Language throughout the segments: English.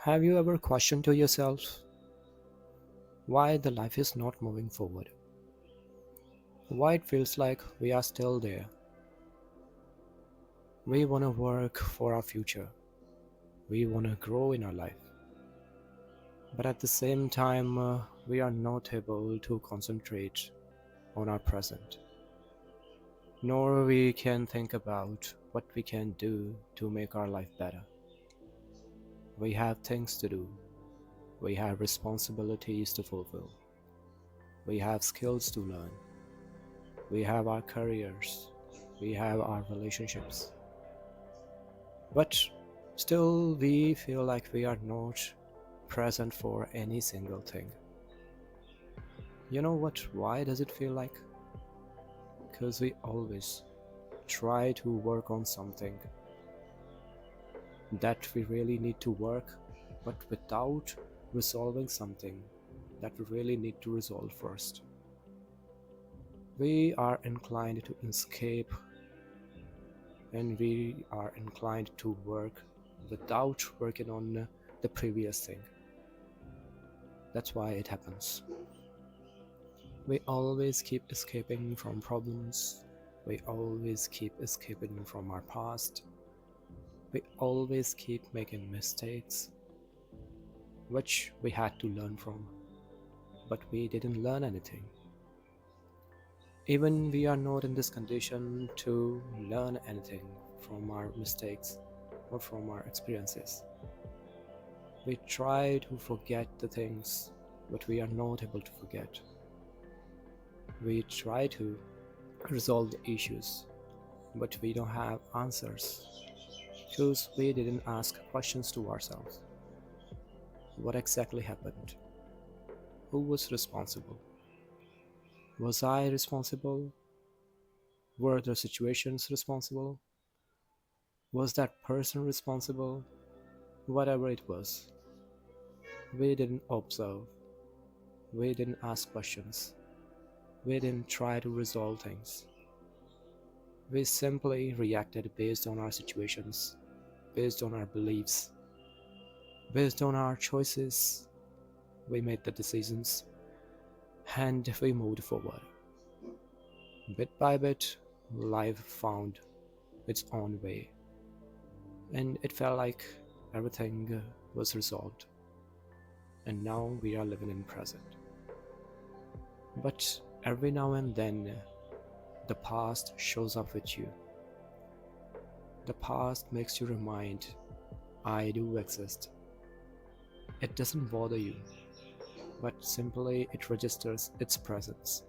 Have you ever questioned to yourself why the life is not moving forward? Why it feels like we are still there? We want to work for our future. We want to grow in our life. But at the same time, we are not able to concentrate on our present. Nor we can think about what we can do to make our life better. We have things to do. We have responsibilities to fulfill. We have skills to learn. We have our careers, we have our relationships, but still we feel like we are not present for any single thing. You know what? Why does it feel like? Because we always try to work on something that we really need to work, but without resolving something that we really need to resolve first. We are inclined to escape and we are inclined to work without working on the previous thing. That's why it happens. We always keep escaping from problems. We always keep escaping from our past. We always keep making mistakes, which we had to learn from, but we didn't learn anything. Even we are not in this condition to learn anything from our mistakes or from our experiences. We try to forget the things, but we are not able to forget. We try to resolve the issues, but we don't have answers because we didn't ask questions to ourselves. What exactly happened? Who was responsible? Was I responsible? Were the situations responsible? Was that person responsible? Whatever it was, we didn't observe, we didn't ask questions, we didn't try to resolve things. We simply reacted based on our situations, based on our beliefs, based on our choices. We made the decisions and we moved forward. Bit by bit, life found its own way, and it felt like everything was resolved, and now we are living in present. But every now and then, the past shows up with you. The past makes you remind, I do exist. It doesn't bother you, but simply it registers its presence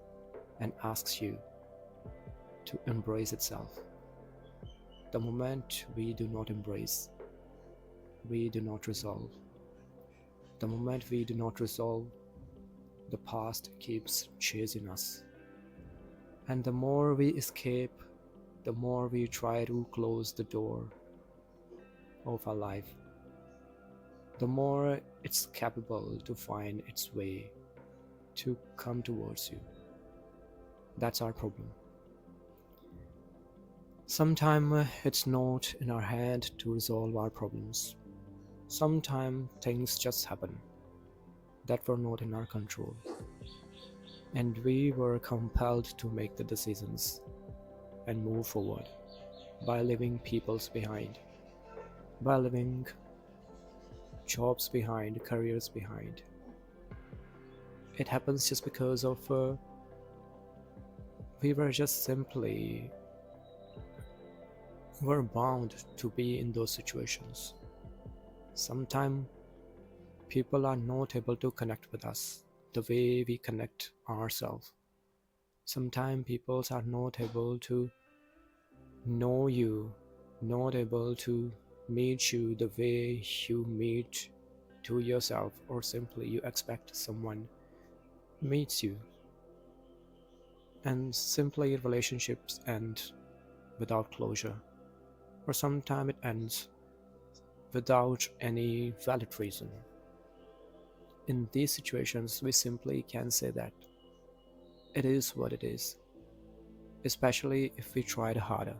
and asks you to embrace itself. The moment we do not embrace, we do not resolve. The moment we do not resolve, the past keeps chasing us. And the more we escape, the more we try to close the door of our life, the more it's capable to find its way to come towards you. That's our problem. Sometimes it's not in our hand to resolve our problems. Sometimes things just happen that were not in our control, and we were compelled to make the decisions and move forward by leaving peoples behind, by leaving jobs behind, careers behind. It happens just because of we were just simply were bound to be in those situations. Sometimes people are not able to connect with us the way we connect ourselves. Sometimes people are not able to know you, not able to meet you the way you meet to yourself, or simply you expect someone meets you, and simply relationships end without closure, or sometimes it ends without any valid reason. In these situations, we simply can say that it is what it is, especially if we tried harder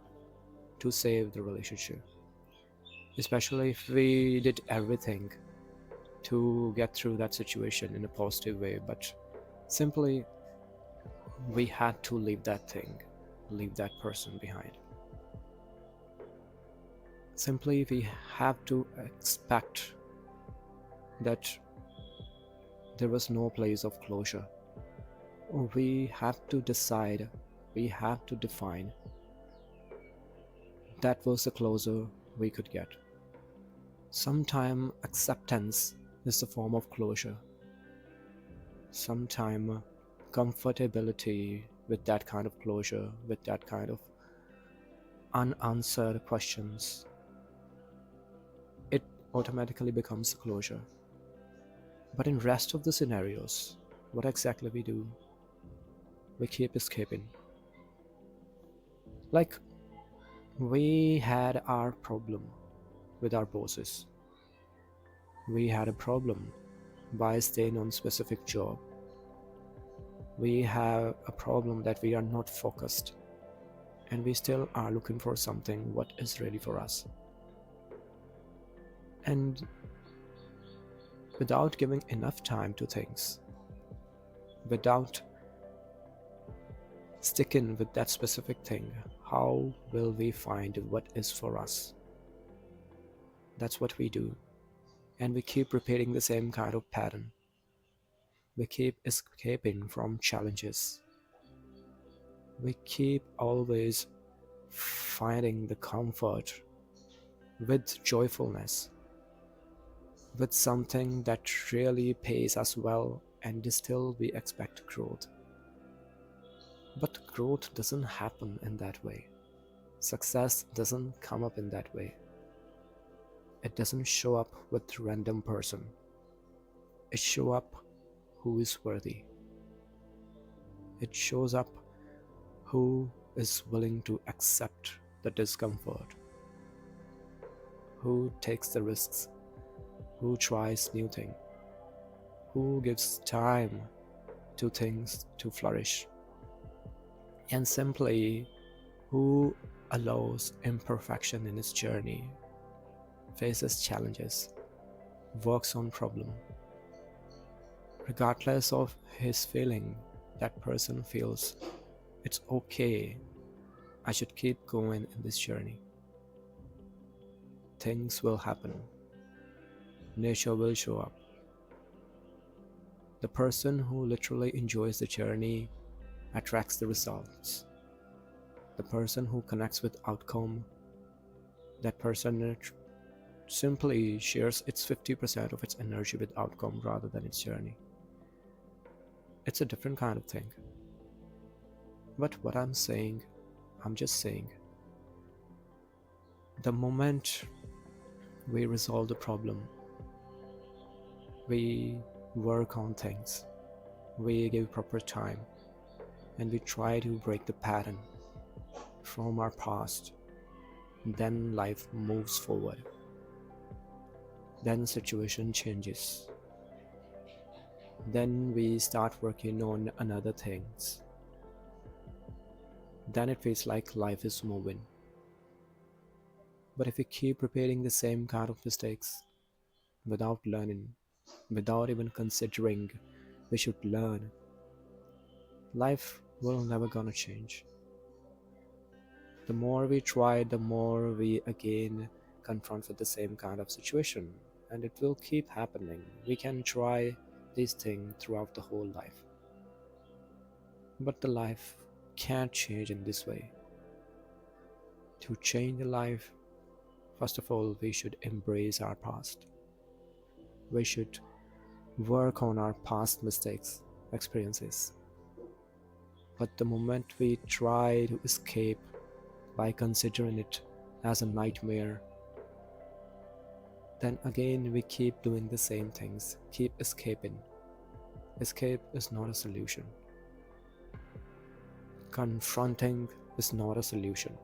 to save the relationship, especially if we did everything to get through that situation in a positive way, but simply we had to leave that thing, leave that person behind. Simply we have to expect that there was no place of closure. We have to decide, we have to define that was the closer we could get. Sometimes acceptance is a form of closure. Sometimes comfortability with that kind of closure, with that kind of unanswered questions, it automatically becomes a closure. But in rest of the scenarios, what exactly we do? We keep escaping. Like, we had our problem with our bosses. We had a problem by staying on specific job. We have a problem that we are not focused, and we still are looking for something what is really for us. And without giving enough time to things, without sticking with that specific thing, how will we find what is for us? That's what we do. And we keep repeating the same kind of pattern. We keep escaping from challenges. We keep always finding the comfort with joyfulness, with something that really pays us well, and still we expect growth. But growth doesn't happen in that way. Success doesn't come up in that way. It doesn't show up with random person. It shows up who is worthy. It shows up who is willing to accept the discomfort, who takes the risks, who tries new things, who gives time to things to flourish, and simply who allows imperfection in his journey, faces challenges, works on problem. Regardless of his feeling, that person feels it's okay, I should keep going in this journey. Things will happen. Nature will show up. The person who literally enjoys the journey attracts the results. The person who connects with outcome, that person simply shares its 50% of its energy with outcome rather than its journey. It's a different kind of thing. But what I'm saying, I'm just saying, the moment we resolve the problem, we work on things, we give proper time, and we try to break the pattern from our past, then life moves forward. Then the situation changes. Then we start working on another things. Then it feels like life is moving. But if we keep repeating the same kind of mistakes without learning, without even considering we should learn, life will never gonna change. The more we try, the more we again confront with the same kind of situation, and it will keep happening. We can try these things throughout the whole life, but the life can't change in this way. To change the life, first of all, we should embrace our past. We should work on our past mistakes, experiences. But the moment we try to escape by considering it as a nightmare, then again we keep doing the same things, keep escaping. Escape is not a solution. Confronting is not a solution.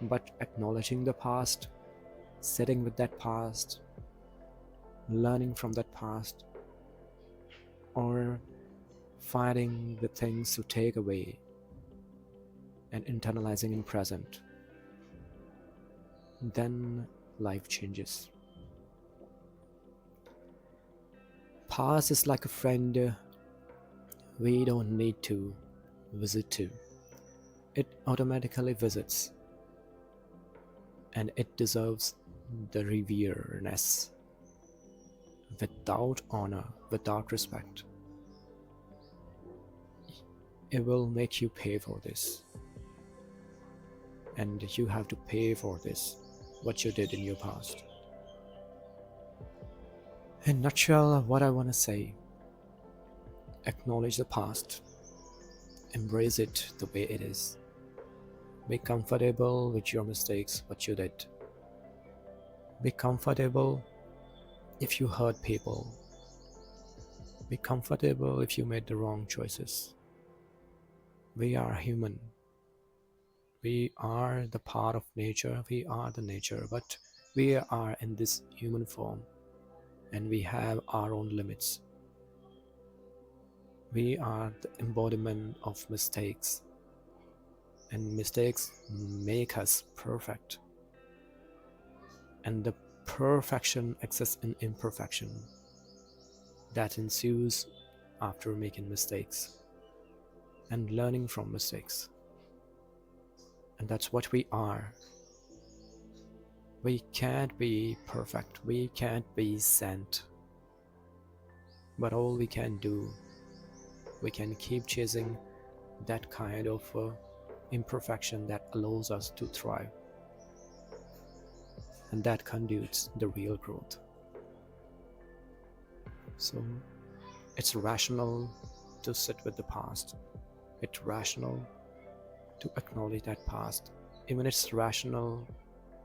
But acknowledging the past, sitting with that past, learning from that past, or finding the things to take away and internalizing in present, then life changes. past is like a friend we don't need to visit to. It automatically visits, and it deserves the revereness. Without honor, without respect, it will make you pay for this. And you have to pay for this, what you did in your past. In a nutshell, what I want to say, acknowledge the past, embrace it the way it is. Be comfortable with your mistakes, what you did. Be comfortable if you hurt people. Be comfortable if you made the wrong choices. We are human. We are the part of nature. We are the nature, but we are in this human form, and we have our own limits. We are the embodiment of mistakes, and mistakes make us perfect. And the perfection exists in imperfection that ensues after making mistakes and learning from mistakes. And that's what we are. We can't be perfect, we can't be sent, but all we can do, we can keep chasing that kind of imperfection that allows us to thrive, and that conduits the real growth. So it's rational to sit with the past. It's rational to acknowledge that past. Even it's rational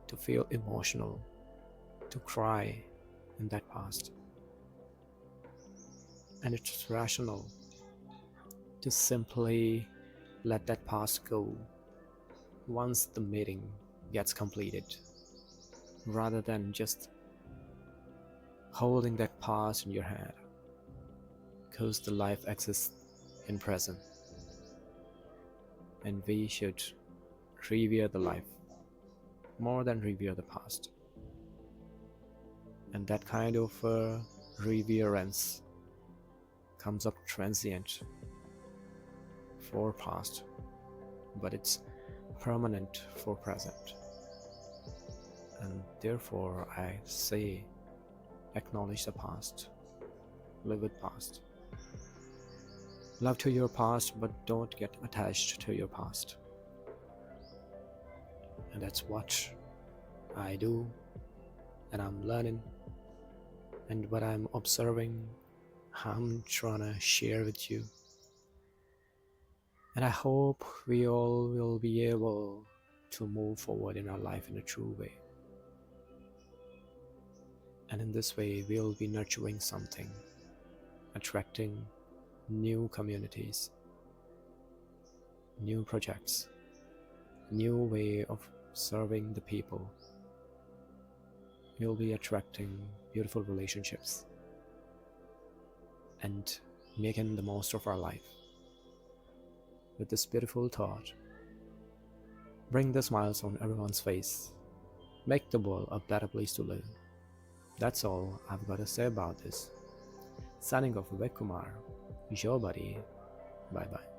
to feel emotional, to cry in that past. And it's rational to simply let that past go once the meeting gets completed, rather than just holding that past in your head, because the life exists in present, and we should revere the life more than revere the past. And that kind of reverence comes up transient for past, but it's permanent for present. And therefore I say, acknowledge the past, live with past. Love to your past, but don't get attached to your past. And that's what I do, and I'm learning, and what I'm observing, I'm trying to share with you. And I hope we all will be able to move forward in our life in a true way. And in this way, we'll be nurturing something, attracting new communities, new projects, new way of serving the people. We'll be attracting beautiful relationships and making the most of our life. With this beautiful thought, bring the smiles on everyone's face. Make the world a better place to live. That's all I've got to say about this. Signing off, Vivek Kumar, your buddy. Bye bye.